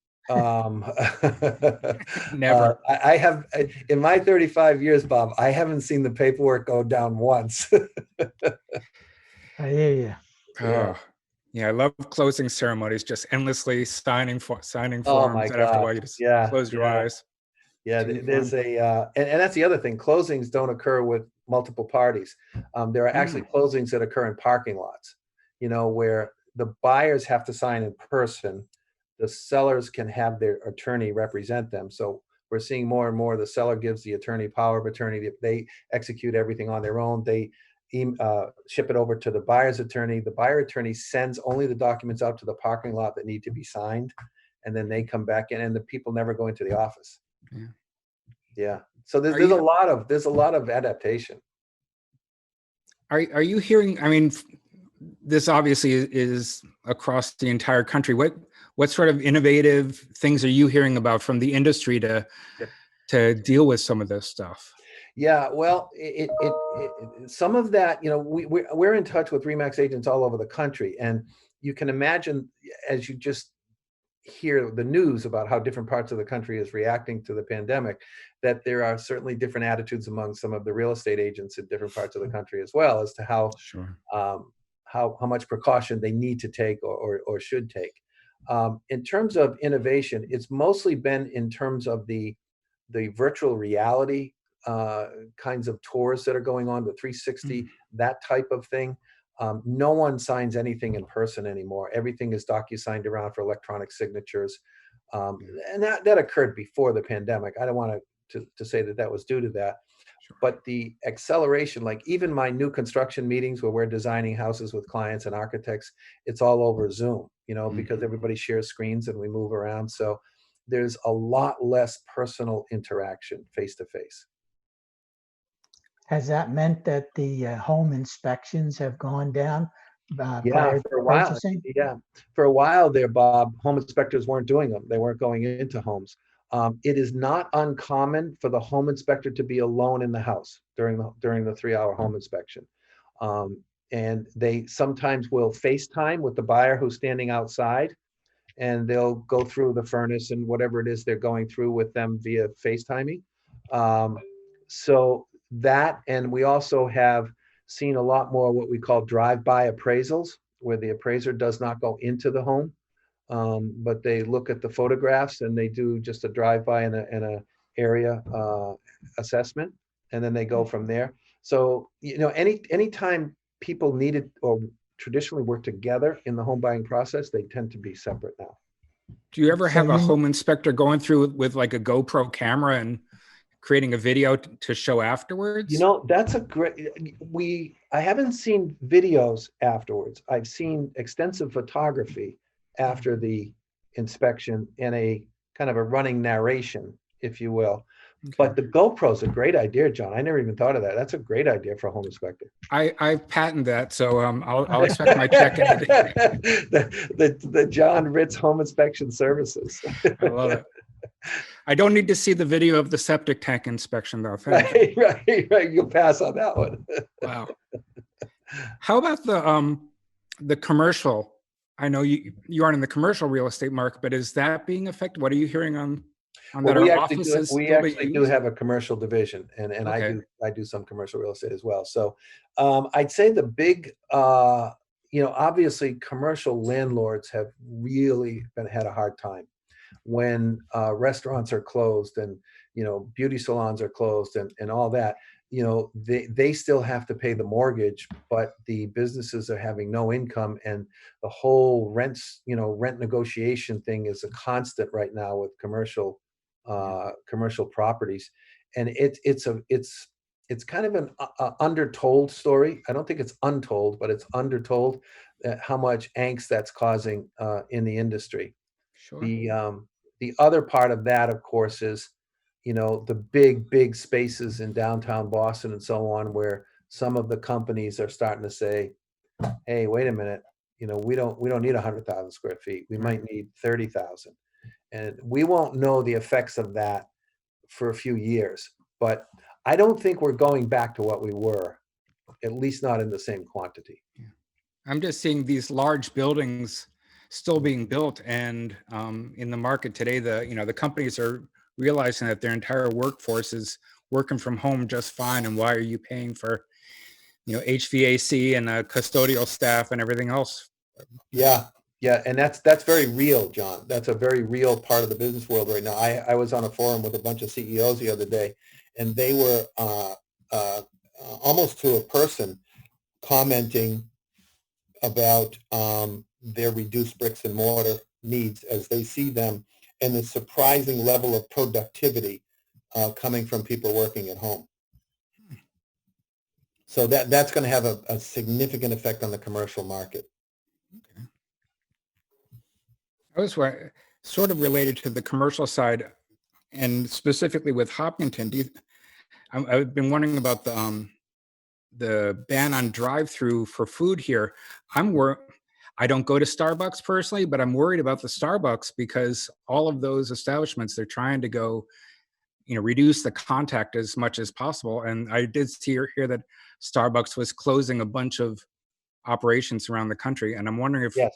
Never. I have, in my 35 years, Bob, I haven't seen the paperwork go down once. I hear you. Oh, yeah. I love closing ceremonies, just endlessly signing Oh my forms. And after a God. while, you just Yeah, close your yeah. eyes. Yeah, Too there's fun. and that's the other thing. Closings don't occur with multiple parties. There are actually closings that occur in parking lots, where the buyers have to sign in person. The sellers can have their attorney represent them. So we're seeing more and more the seller gives the attorney power of attorney. They execute everything on their own. They ship it over to the buyer's attorney. The buyer attorney sends only the documents out to the parking lot that need to be signed, and then they come back in, and the people never go into the office. Yeah. Yeah. So there's you- a lot of adaptation. Are you hearing? I mean, this obviously is across the entire country. What sort of innovative things are you hearing about from the industry to deal with some of this stuff? Yeah, well, some of that, we're in touch with RE/MAX agents all over the country, and you can imagine as you just hear the news about how different parts of the country is reacting to the pandemic, that there are certainly different attitudes among some of the real estate agents in different parts of the country as well as to how Sure. how much precaution they need to take or should take. In terms of innovation, it's mostly been in terms of the virtual reality kinds of tours that are going on, the 360, that type of thing. No one signs anything in person anymore. Everything is docu-signed around for electronic signatures. And that occurred before the pandemic. I don't want to say that was due to that. Sure. But the acceleration, like even my new construction meetings where we're designing houses with clients and architects, it's all over Zoom, because everybody shares screens and we move around. So there's a lot less personal interaction face to face. Has that meant that the home inspections have gone down Yeah, prior for a to while. purchasing? Yeah, for a while there, Bob, home inspectors weren't doing them. They weren't going into homes. It is not uncommon for the home inspector to be alone in the house during the 3-hour home inspection. And they sometimes will FaceTime with the buyer who's standing outside, and they'll go through the furnace and whatever it is they're going through with them via FaceTiming. So that, and we also have seen a lot more what we call drive-by appraisals, where the appraiser does not go into the home, but they look at the photographs and they do just a drive-by and a area assessment, and then they go from there. So anytime people needed or traditionally work together in the home buying process, they tend to be separate now. Do you ever So have a you- home inspector going through with like a GoPro camera and creating a video to show afterwards? That's a great, I haven't seen videos afterwards. I've seen extensive photography after the inspection and a kind of a running narration, if you will. Okay. But the GoPro's a great idea, John. I never even thought of that. That's a great idea for a home inspector. I patent that, so I'll expect my check any day. the John Ritz Home Inspection Services. I love it. I don't need to see the video of the septic tank inspection, though. Thank you. Right. You'll pass on that one. Wow. How about the commercial? I know you aren't in the commercial real estate market, but is that being affected? What are you hearing on that? Well, we Our actually offices we still being actually do used? have a commercial division, and Okay. I do some commercial real estate as well. So I'd say the big, obviously commercial landlords have really had a hard time when restaurants are closed and beauty salons are closed and all that. They still have to pay the mortgage, but the businesses are having no income, and the whole rent negotiation thing is a constant right now with commercial properties, and it's kind of an undertold story. I don't think it's untold, but it's undertold how much angst that's causing in the industry. Sure. The other part of that, of course, is the big spaces in downtown Boston and so on, where some of the companies are starting to say, hey, wait a minute, we don't need 100,000 square feet. We might need 30,000. And we won't know the effects of that for a few years, but I don't think we're going back to what we were, at least not in the same quantity. I'm just seeing these large buildings still being built, and in the market today, the companies are realizing that their entire workforce is working from home just fine. And why are you paying for HVAC and custodial staff and everything else? Yeah, yeah, and that's very real, John. That's a very real part of the business world right now. I was on a forum with a bunch of CEOs the other day, and they were almost to a person commenting about their reduced bricks and mortar needs as they see them, and the surprising level of productivity coming from people working at home. So that's going to have a significant effect on the commercial market. Okay. I was sort of related to the commercial side, and specifically with Hopkinton. I've been wondering about the ban on drive-through for food here. I don't go to Starbucks personally, but I'm worried about the Starbucks because all of those establishments, they're trying to go, reduce the contact as much as possible. And I did hear that Starbucks was closing a bunch of operations around the country. And I'm wondering if Yes.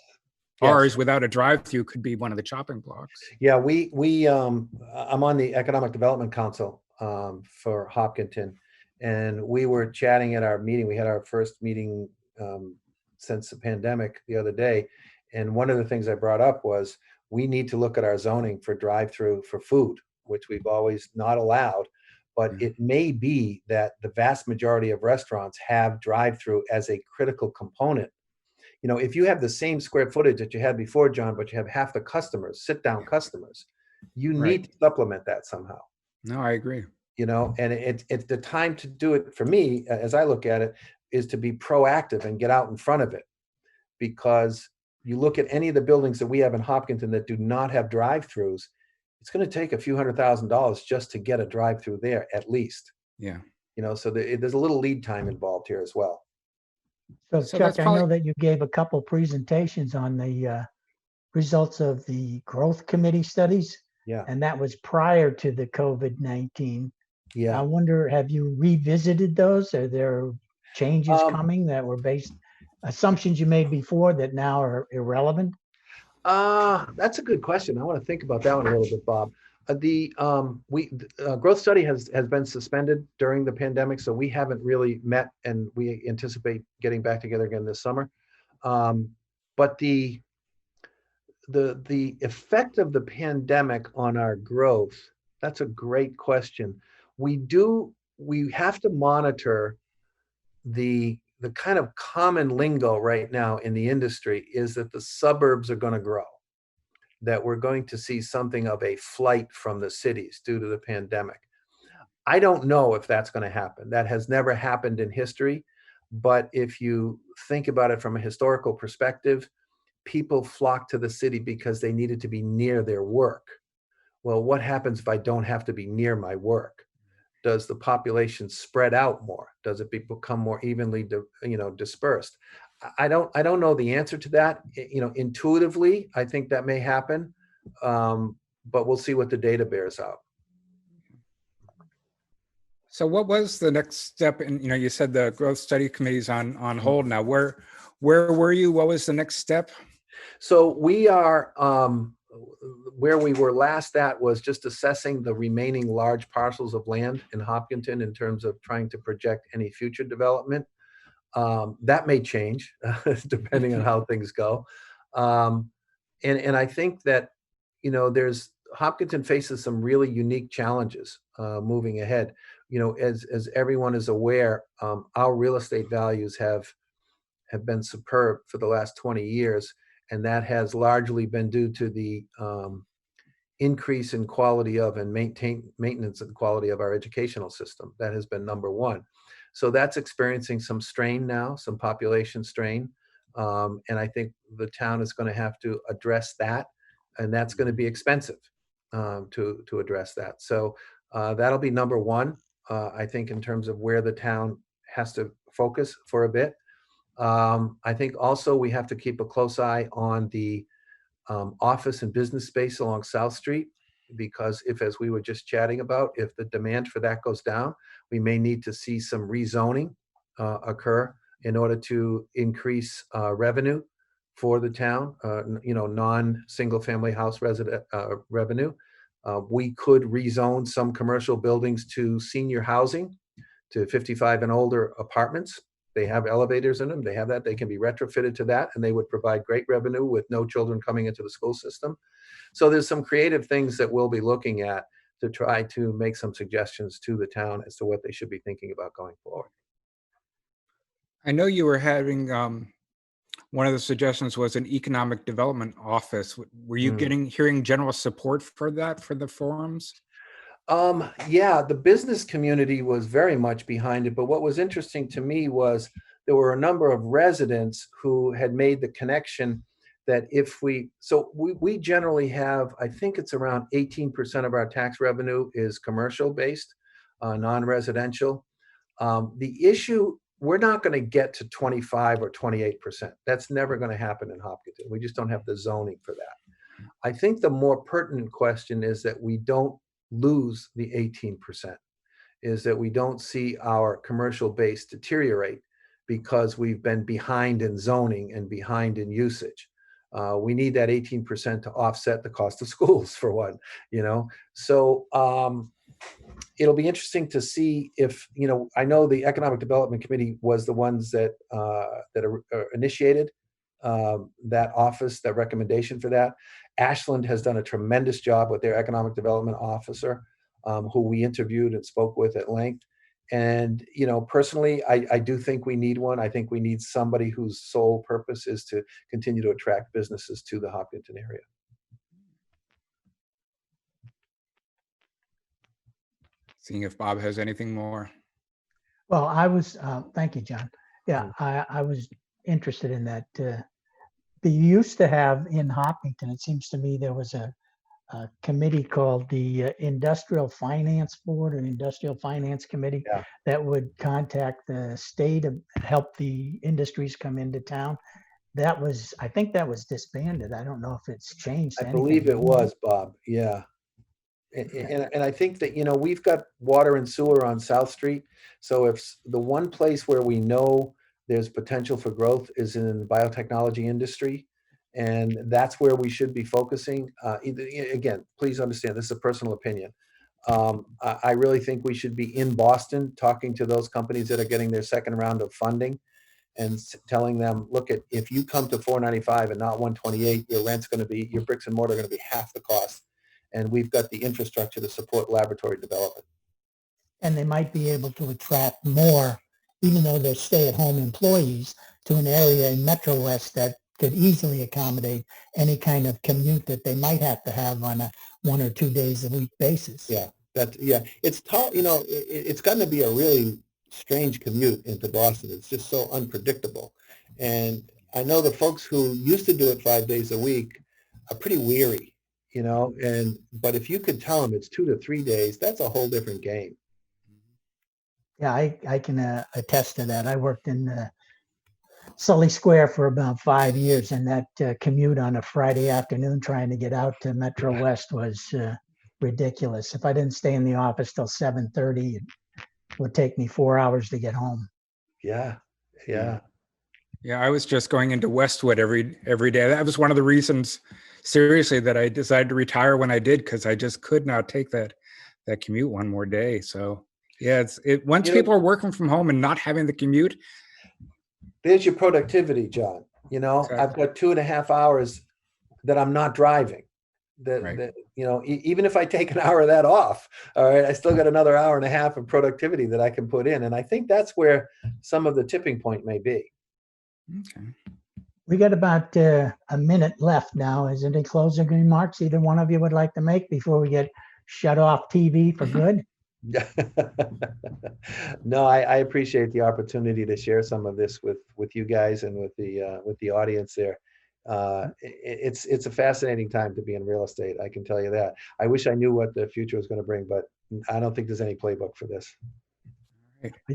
ours without a drive-through could be one of the chopping blocks. Yeah, I'm on the Economic Development Council for Hopkinton, and we were chatting at our meeting. We had our first meeting since the pandemic the other day, and one of the things I brought up was we need to look at our zoning for drive-through for food, which we've always not allowed. But it may be that the vast majority of restaurants have drive-through as a critical component. If you have the same square footage that you had before, John, but you have half the customers, sit-down customers, you need to supplement that somehow. No, I agree. And it's the time to do it for me, as I look at it, is to be proactive and get out in front of it. Because you look at any of the buildings that we have in Hopkinton that do not have drive-throughs, it's going to take a few $100,000 just to get a drive-through there, at least. Yeah. So there's a little lead time involved here as well. So Chuck, I know that you gave a couple presentations on the results of the growth committee studies. Yeah. And that was prior to the COVID-19. Yeah. I wonder, have you revisited those? Are there changes coming that were based assumptions you made before that now are irrelevant? That's a good question. I want to think about that one a little bit, Bob. The growth study has been suspended during the pandemic, so we haven't really met, and we anticipate getting back together again this summer. But the effect of the pandemic on our growth, that's a great question. We have to monitor the kind of common lingo right now in the industry is that the suburbs are going to grow, that we're going to see something of a flight from the cities due to the pandemic. I don't know if that's going to happen. That has never happened in history. But if you think about it from a historical perspective, people flock to the city because they needed to be near their work. Well, what happens if I don't have to be near my work? Does the population spread out more? Does it become more evenly, dispersed? I don't know the answer to that. Intuitively, I think that may happen, but we'll see what the data bears out. So what was the next step? And you said the growth study committee's on hold now. Where were you? What was the next step? So we are where we were last at was just assessing the remaining large parcels of land in Hopkinton in terms of trying to project any future development. That may change depending on how things go. And I think that, Hopkinton faces some really unique challenges moving ahead. As everyone is aware, our real estate values have been superb for the last 20 years. And that has largely been due to the increase in quality of and maintenance of the quality of our educational system. That has been number one. So that's experiencing some strain now, some population strain. And I think the town is going to have to address that. And that's going to be expensive to address that. So that'll be number one, I think, in terms of where the town has to focus for a bit. I think also we have to keep a close eye on the office and business space along South Street. because if, as we were just chatting about, if the demand for that goes down, we may need to see some rezoning occur in order to increase revenue for the town, non-single family house resident revenue. We could rezone some commercial buildings to senior housing, to 55 and older apartments. They have elevators in them. They have that. They can be retrofitted to that, and they would provide great revenue with no children coming into the school system. So there's some creative things that we'll be looking at to try to make some suggestions to the town as to what they should be thinking about going forward. I know you were having, one of the suggestions was an economic development office. Were you hearing general support for that, for the forums? Yeah, the business community was very much behind it. But what was interesting to me was there were a number of residents who had made the connection that we generally have, I think it's around 18% of our tax revenue is commercial based, non-residential. The issue, we're not going to get to 25 or 28%. That's never going to happen in Hopkinton. We just don't have the zoning for that. I think the more pertinent question is that we don't lose the 18%, is that we don't see our commercial base deteriorate because we've been behind in zoning and behind in usage. We need that 18% to offset the cost of schools, for one, So it'll be interesting to see if, I know the Economic Development Committee was the ones that initiated that office, that recommendation for that. Ashland has done a tremendous job with their economic development officer, who we interviewed and spoke with at length. And, personally, I do think we need one. I think we need somebody whose sole purpose is to continue to attract businesses to the Hopkinton area. Seeing if Bob has anything more. Well, thank you, John. Yeah, I was interested in that. They used to have in Hopkinton, it seems to me, there was a committee called the Industrial Finance Board, or Industrial Finance Committee, that would contact the state and help the industries come into town. I think that was disbanded. I don't know if it's changed. I believe it was, Bob. Yeah. And I think that, we've got water and sewer on South Street. So if the one place where we know there's potential for growth is in the biotechnology industry, and that's where we should be focusing. Again, please understand, this is a personal opinion. I really think we should be in Boston talking to those companies that are getting their second round of funding and telling them, look, if you come to 495 and not 128, your rent's going to be, your bricks and mortar are going to be half the cost. And we've got the infrastructure to support laboratory development. And they might be able to attract more, even though they're stay-at-home employees, to an area in Metro West that could easily accommodate any kind of commute that they might have to have on a 1 or 2 days a week basis. Yeah, it's tough. It's going to be a really strange commute into Boston. It's just so unpredictable. And I know the folks who used to do it 5 days a week are pretty weary. But if you could tell them it's 2 to 3 days, that's a whole different game. Yeah, I can attest to that. I worked in Sully Square for about 5 years, and that commute on a Friday afternoon trying to get out to Metro West was ridiculous. If I didn't stay in the office till 7:30, it would take me 4 hours to get home. Yeah. Yeah, I was just going into Westwood every day. That was one of the reasons, seriously, that I decided to retire when I did, because I just could not take that commute one more day. So yeah, once people are working from home and not having the commute. There's your productivity, John. Exactly. I've got 2.5 hours that I'm not driving. That even if I take an hour of that off, all right, I still got another 1.5 hours of productivity that I can put in. And I think that's where some of the tipping point may be. Okay. We got about a minute left now. Is there any closing remarks either one of you would like to make before we get shut off TV for good? No, I appreciate the opportunity to share some of this with you guys and with the audience there. It's a fascinating time to be in real estate. I can tell you that. I wish I knew what the future was going to bring, but I don't think there's any playbook for this.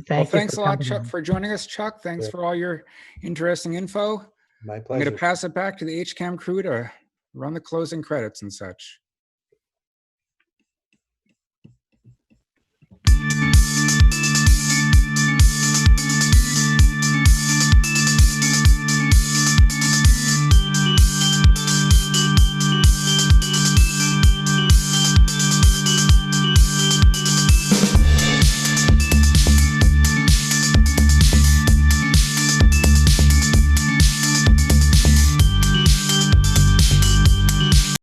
Well, thanks a lot, Chuck, for joining us, Chuck. Thanks for all your interesting info. My I'm pleasure. going to pass it back to the HCAM crew to run the closing credits and such.